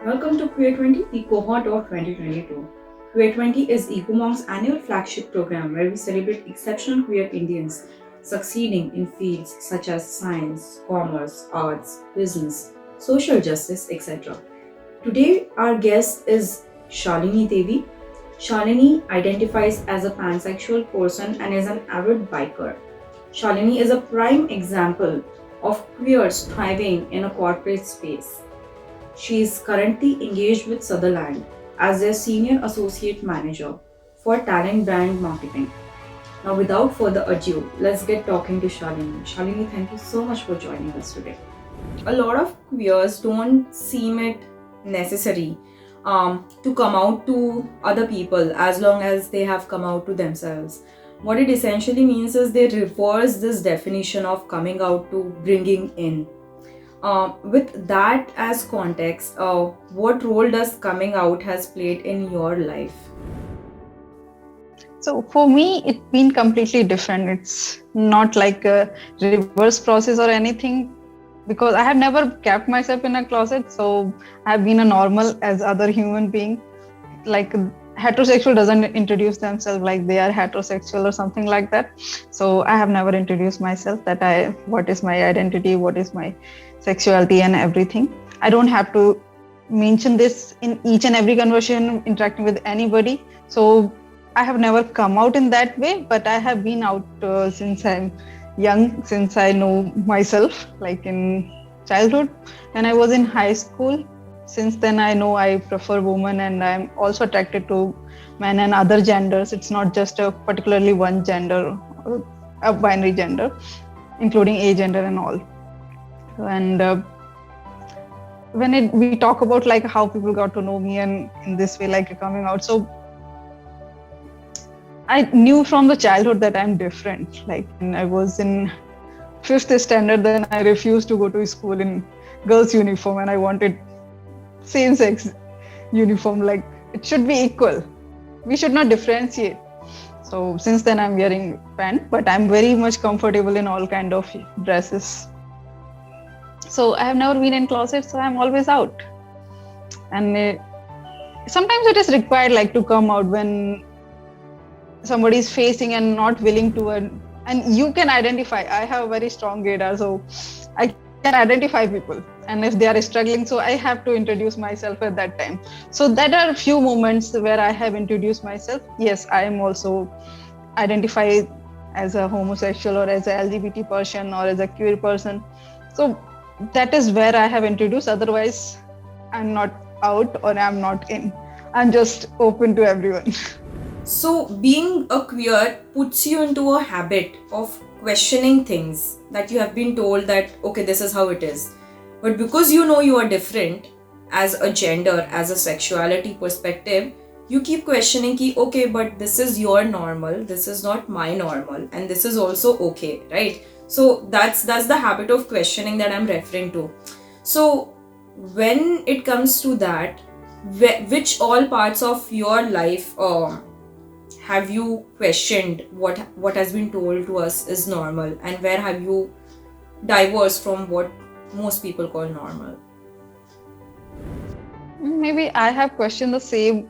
Welcome to QueerTWENTY, the cohort of 2022. QueerTWENTY is egomonk's annual flagship program where we celebrate exceptional queer Indians succeeding in fields such as science, commerce, arts, business, social justice, etc. Today, our guest is Shalini Devi. Shalini identifies as a pansexual person and is an avid biker. Shalini is a prime example of queers thriving in a corporate space. She is currently engaged with Sutherland as their Senior Associate Manager for Talent Brand Marketing. Now, without further ado, let's get talking to Shalini. Shalini, thank you so much for joining us today. A lot of queers don't seem it necessary to come out to other people as long as they have come out to themselves. What it essentially means is they reverse this definition of coming out to bringing in. With that as context, what role does coming out has played in your life? So for me, it's been completely different. It's not like a reverse process or anything, because I have never kept myself in a closet. So I've been a normal as other human being. Like heterosexual doesn't introduce themselves like they are heterosexual or something like that. So I have never introduced myself that what is my identity, what is my sexuality and everything. I don't have to mention this in each and every conversation interacting with anybody. So I have never come out in that way, but I have been out since I'm young, since I know myself, like in childhood. When I was in high school, since then I know I prefer women, and I'm also attracted to men and other genders. It's not just a particularly one gender, or a binary gender, including agender and all. And when we talk about like how people got to know me and in this way, like coming out, so I knew from the childhood that I'm different. Like when I was in 5th standard, then I refused to go to school in girls' uniform, and I wanted same-sex uniform. Like it should be equal. We should not differentiate. So since then I'm wearing pant, but I'm very much comfortable in all kind of dresses. So I have never been in closet, so I'm always out. And sometimes it is required like to come out when somebody is facing and not willing to, and you can identify. I have a very strong radar, so I can identify people, and if they are struggling, so I have to introduce myself at that time. So that are few moments where I have introduced myself. Yes, I am also identified as a homosexual or as a LGBT person or as a queer person. So that is where I have introduced. Otherwise, I'm not out or I'm not in. I'm just open to everyone. So, being a queer puts you into a habit of questioning things that you have been told that, okay, this is how it is. But because you know you are different as a gender, as a sexuality perspective, you keep questioning ki, okay, but this is your normal, this is not my normal, and this is also okay, right? So that's the habit of questioning that I'm referring to. So when it comes to that, which all parts of your life have you questioned what has been told to us is normal, and where have you diverged from what most people call normal? Maybe I have questioned the same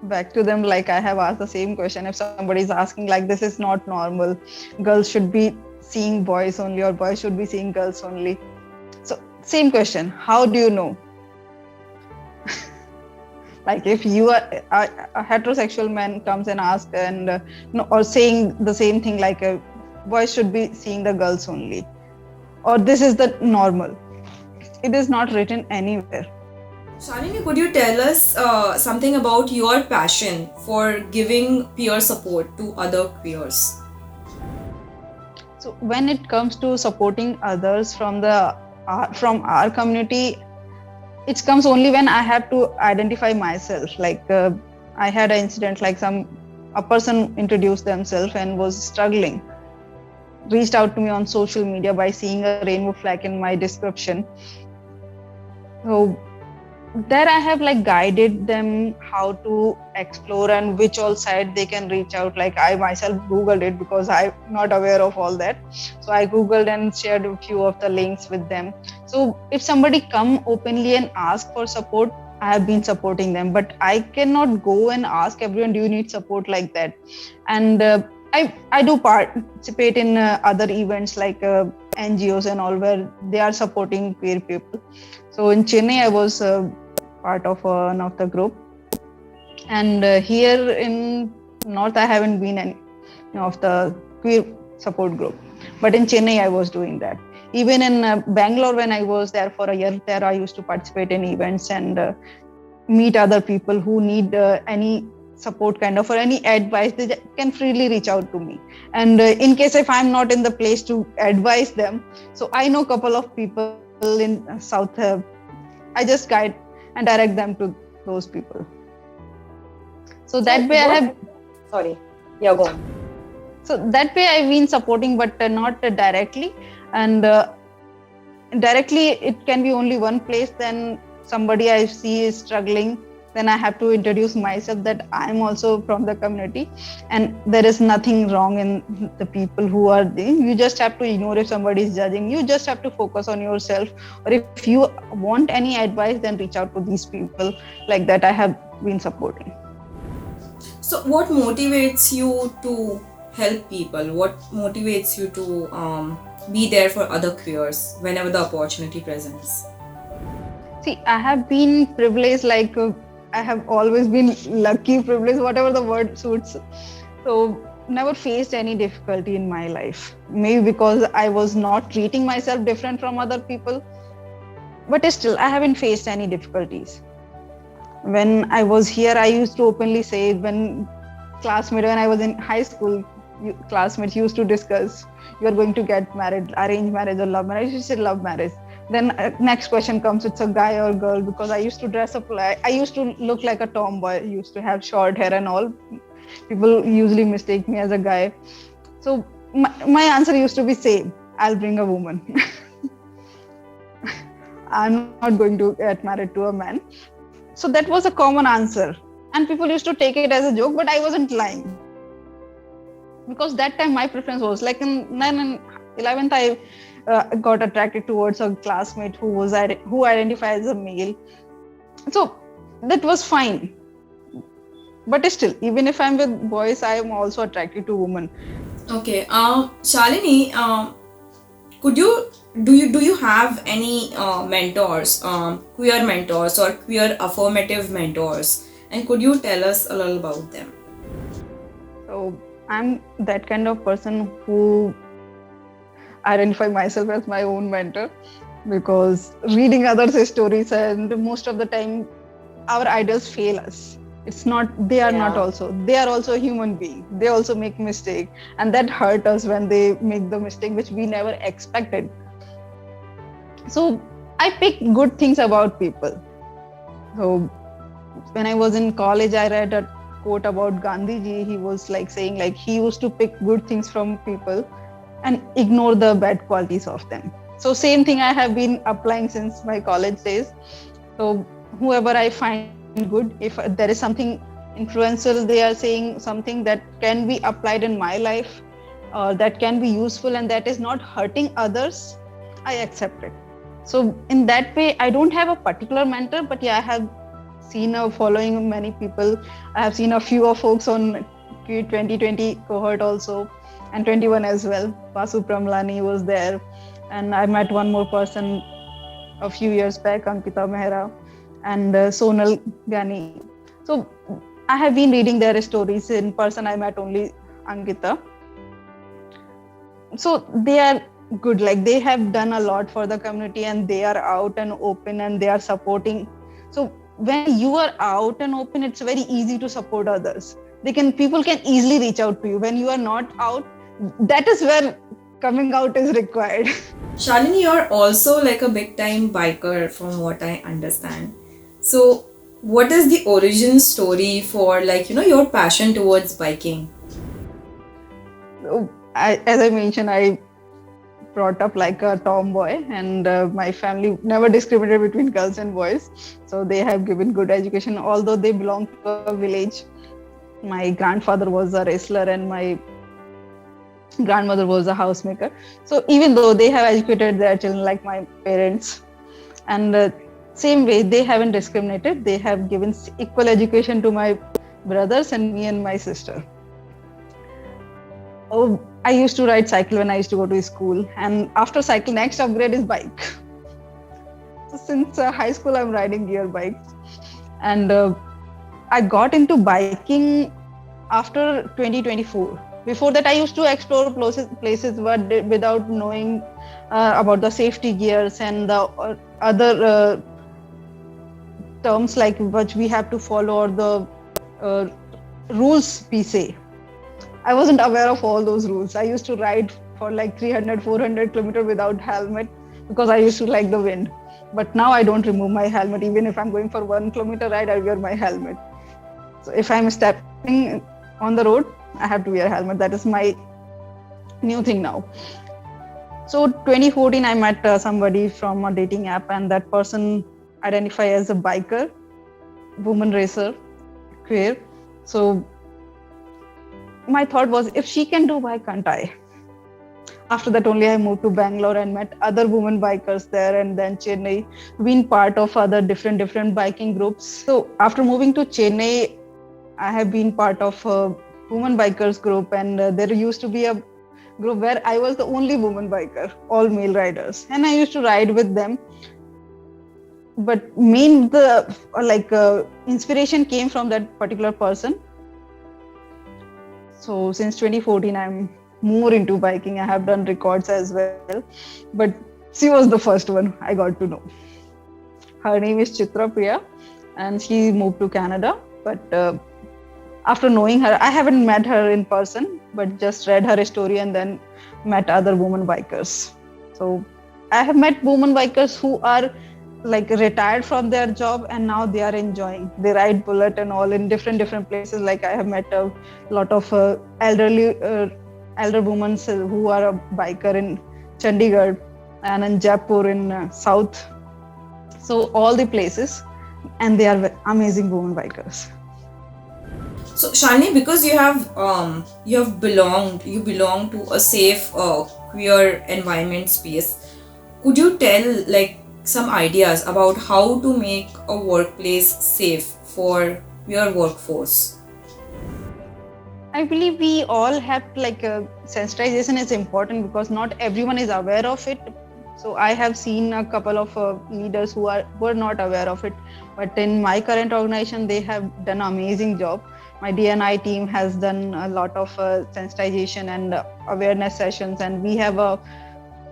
back to them. Like I have asked the same question. If somebody is asking like, this is not normal, girls should be seeing boys only or boys should be seeing girls only. So same question, how do you know? Like if you are a heterosexual man comes and asks and or saying the same thing, like boys should be seeing the girls only, or this is the normal. It is not written anywhere. Shalini, could you tell us something about your passion for giving peer support to other queers? So when it comes to supporting others from our community, it comes only when I have to identify myself. Like I had an incident, like a person introduced themselves and was struggling, reached out to me on social media by seeing a rainbow flag in my description. So there I have like guided them how to explore and which all side they can reach out. Like I myself googled it because I'm not aware of all that, so I googled and shared a few of the links with them. So if somebody come openly and ask for support, I have been supporting them, but I cannot go and ask everyone, do you need support, like that. And I do participate in other events like NGOs and all, where they are supporting queer people. So in Chennai I was part of one of the group, and here in North I haven't been any of the queer support group, but in Chennai I was doing that. Even in Bangalore, when I was there for a year, there I used to participate in events and meet other people who need any support kind of or any advice. They can freely reach out to me, and in case if I'm not in the place to advise them, so I know a couple of people in South. I just guide and direct them to those people. So that way I have. Sorry. Yeah, go on. So that way I've been supporting, but not directly. And directly it can be only one place. Then somebody I see is struggling, then I have to introduce myself that I'm also from the community, and there is nothing wrong in the people who are there. You just have to ignore if somebody is judging. You just have to focus on yourself. Or if you want any advice, then reach out to these people. Like that I have been supporting. So, what motivates you to help people? What motivates you to be there for other queers whenever the opportunity presents? See, I have been privileged, like I have always been lucky, privileged, whatever the word suits. So, never faced any difficulty in my life. Maybe because I was not treating myself different from other people. But still, I haven't faced any difficulties. When I was here, I used to openly say, when I was in high school, classmates used to discuss, you are going to get married, arranged marriage or love marriage. You said love marriage. Then next question comes, it's a guy or girl, because I used to dress up like, I used to look like a tomboy, used to have short hair and all. People usually mistake me as a guy. So my answer used to be same, I'll bring a woman. I'm not going to get married to a man. So that was a common answer. And people used to take it as a joke, but I wasn't lying. Because that time my preference was like in 9th and 11th, I got attracted towards a classmate who identified as a male. So that was fine. But still, even if I'm with boys, I am also attracted to women. Okay, Shalini, do you have any mentors, queer mentors or queer affirmative mentors, and could you tell us a little about them? So I'm that kind of person who identify myself as my own mentor, because reading others' stories, and most of the time our idols fail us. It's not, they are not also, they are also a human being. They also make mistake, and that hurt us when they make the mistake which we never expected. So I pick good things about people. So when I was in college, I read a quote about Gandhiji. He was like saying, like, he used to pick good things from people and ignore the bad qualities of them. So same thing I have been applying since my college days. So whoever I find good, if there is something influential, they are saying something that can be applied in my life, that can be useful and that is not hurting others, I accept it. So in that way, I don't have a particular mentor, but yeah, I have seen a following many people. I have seen a few of folks on QueerTWENTY cohort also, and 21 as well. Vasu Pramlani was there, and I met one more person a few years back, Ankita Mehra, and Sonal Gani. So I have been reading their stories. In person, I met only Ankita. So they are good, like they have done a lot for the community, and they are out and open and they are supporting. So when you are out and open, it's very easy to support others. People can easily reach out to you. When you are not out, that is where coming out is required. Shalini, you're also like a big time biker from what I understand. So what is the origin story for your passion towards biking? As I mentioned, I brought up like a tomboy, and my family never discriminated between girls and boys. So they have given good education, although they belong to a village. My grandfather was a wrestler and my grandmother was a housemaker. So even though they have educated their children like my parents, and same way they haven't discriminated, they have given equal education to my brothers and me and my sister. Oh, I used to ride cycle when I used to go to school, and after cycle, next upgrade is bike. So since high school, I'm riding gear bikes, and I got into biking after 2024. Before that, I used to explore places but without knowing about the safety gears and the other terms like which we have to follow, or the rules we say. I wasn't aware of all those rules. I used to ride for like 300, 400 kilometers without helmet because I used to like the wind. But now I don't remove my helmet. Even if I'm going for 1 kilometer ride, I wear my helmet. So if I'm stepping on the road, I have to wear a helmet. That is my new thing now. So 2014, I met somebody from a dating app, and that person identified as a biker, woman racer, queer. So my thought was, if she can do, why can't I? After that only I moved to Bangalore and met other women bikers there, and then Chennai, been part of other different biking groups. So after moving to Chennai, I have been part of a women bikers group, and there used to be a group where I was the only woman biker, all male riders, and I used to ride with them. But inspiration came from that particular person. So since 2014, I'm more into biking. I have done records as well, but she was the first one I got to know. Her name is Chitra Priya, and she moved to Canada. But after knowing her, I haven't met her in person, but just read her story and then met other women bikers. So I have met women bikers who are like retired from their job and now they are enjoying. They ride bullet and all in different places. Like I have met a lot of elder women who are a biker in Chandigarh and in Jaipur in South. So all the places, and they are amazing women bikers. So Shalini, because you belong to a safe queer environment space, could you tell like some ideas about how to make a workplace safe for your workforce? I believe we all have sensitization is important because not everyone is aware of it. So I have seen a couple of leaders who were not aware of it, but in my current organization, they have done an amazing job. My DE&I team has done a lot of sensitization and awareness sessions, and we have a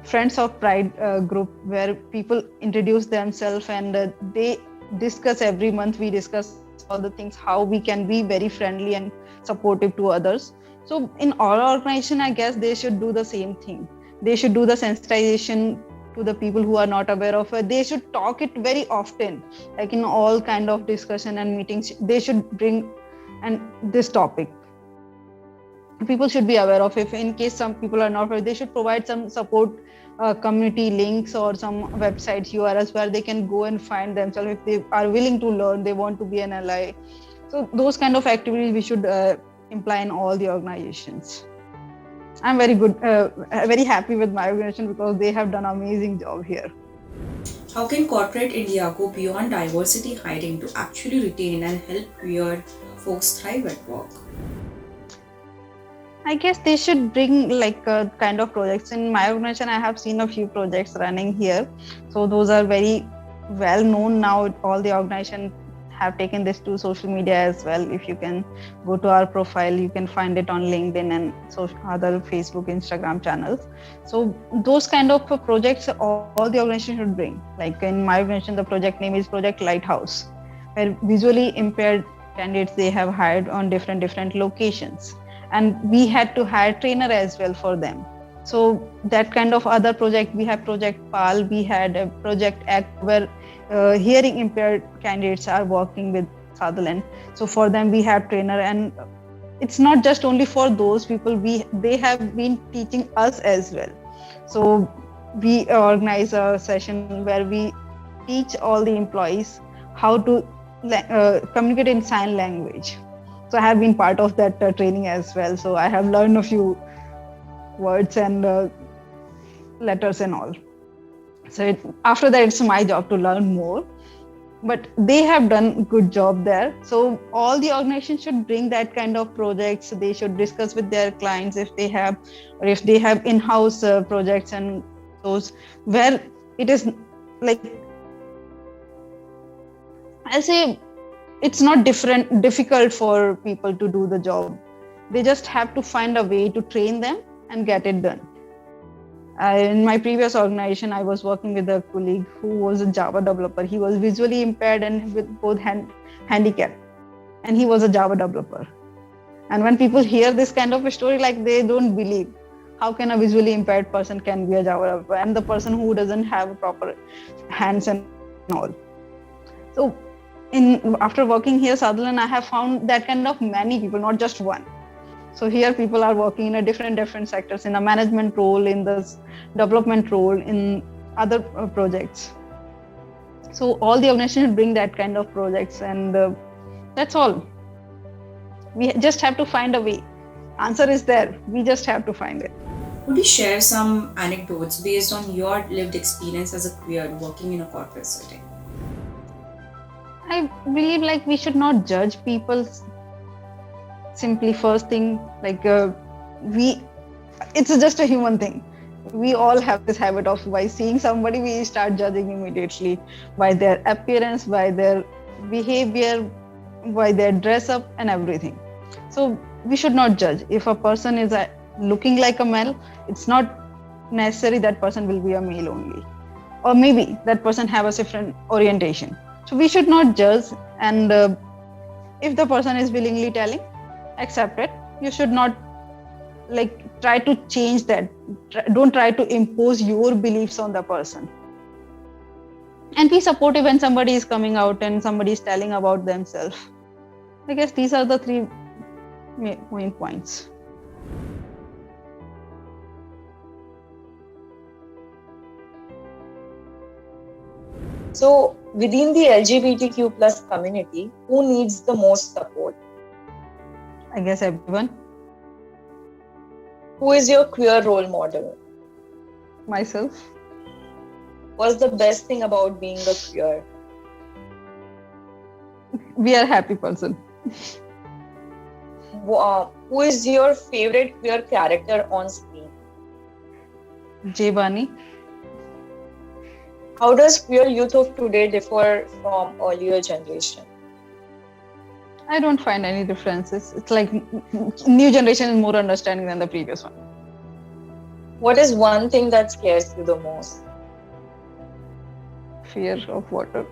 Friends of Pride group where people introduce themselves and they discuss every month. We discuss all the things, how we can be very friendly and supportive to others. So in all organization, I guess they should do the same thing. They should do the sensitization to the people who are not aware of it. They should talk it very often, like in all kind of discussion and meetings. They should bring this topic. People should be aware of. If in case some people are not aware, they should provide some support community links or some websites URLs where they can go and find themselves if they are willing to learn, they want to be an ally. So those kind of activities we should imply in all the organizations. I'm very happy with my organization because they have done an amazing job here. How can corporate India go beyond diversity hiring to actually retain and help queer folks thrive at work? I guess they should bring kind of projects. In my organization, I have seen a few projects running here. So those are very well known now. All the organizations have taken this to social media as well. If you can go to our profile, you can find it on LinkedIn and other Facebook, Instagram channels. So those kind of projects, all the organizations should bring. Like in my organization, the project name is Project Lighthouse, where visually impaired candidates they have hired on different locations. And we had to hire trainer as well for them. So that kind of other project, we have Project PAL, we had a Project ACT where hearing impaired candidates are working with Sutherland. So for them, we have trainer, and it's not just only for those people, they have been teaching us as well. So we organize a session where we teach all the employees how to communicate in sign language. So I have been part of that training as well. So I have learned a few words and letters and all. So after that, it's my job to learn more. But they have done a good job there. So all the organizations should bring that kind of projects. They should discuss with their clients if they have, or if they have in-house projects and those where it is like, I'll say it's not difficult for people to do the job. They just have to find a way to train them and get it done. In my previous organization, I was working with a colleague who was a Java developer. He was visually impaired and with both handicap, and he was a Java developer. And when people hear this kind of a story, like they don't believe, how can a visually impaired person can be a Java developer, and the person who doesn't have proper hands and all. So after working here, Sutherland, I have found that kind of many people, not just one. So here people are working in a different sectors, in a management role, in this development role, in other projects. So all the organizations bring that kind of projects, and that's all. We just have to find a way. Answer is there. We just have to find it. Could you share some anecdotes based on your lived experience as a queer working in a corporate setting? I believe like we should not judge people simply first thing, like it's just a human thing. We all have this habit of, by seeing somebody, we start judging immediately by their appearance, by their behavior, by their dress up and everything. So we should not judge. If a person is looking like a male, it's not necessary that person will be a male only, or maybe that person have a different orientation. So we should not judge, and if the person is willingly telling, accept it. You should not like try to change that. Don't try to impose your beliefs on the person, and be supportive when somebody is coming out and somebody is telling about themselves. I guess these are the three main points. So, within the LGBTQ plus community, who needs the most support? I guess everyone. Who is your queer role model? Myself. What's the best thing about being a queer? We are a happy person. Who is your favorite queer character on screen? Jebani. How does queer youth of today differ from earlier generation? I don't find any differences. It's like new generation is more understanding than the previous one. What is one thing that scares you the most? Fear of water.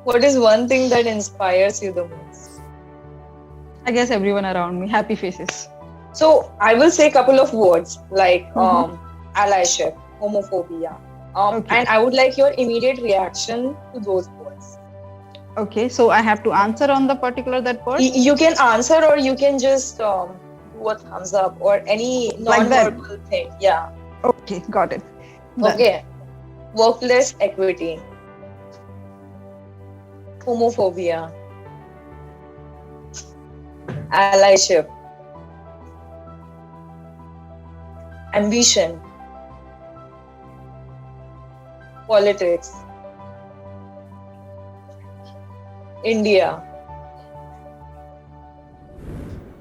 What is one thing that inspires you the most? I guess everyone around me. Happy faces. So I will say a couple of words like allyship, homophobia, Okay. and I would like your immediate reaction to those words. Okay, so I have to answer on the particular that word. You can answer, or you can just do a thumbs up or any Like that? non-verbal thing. Yeah. Okay, got it. Done. Okay. Workplace equity, homophobia, allyship, ambition, politics, India.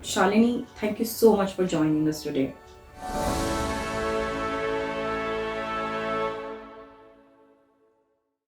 Shalini, thank you so much for joining us today.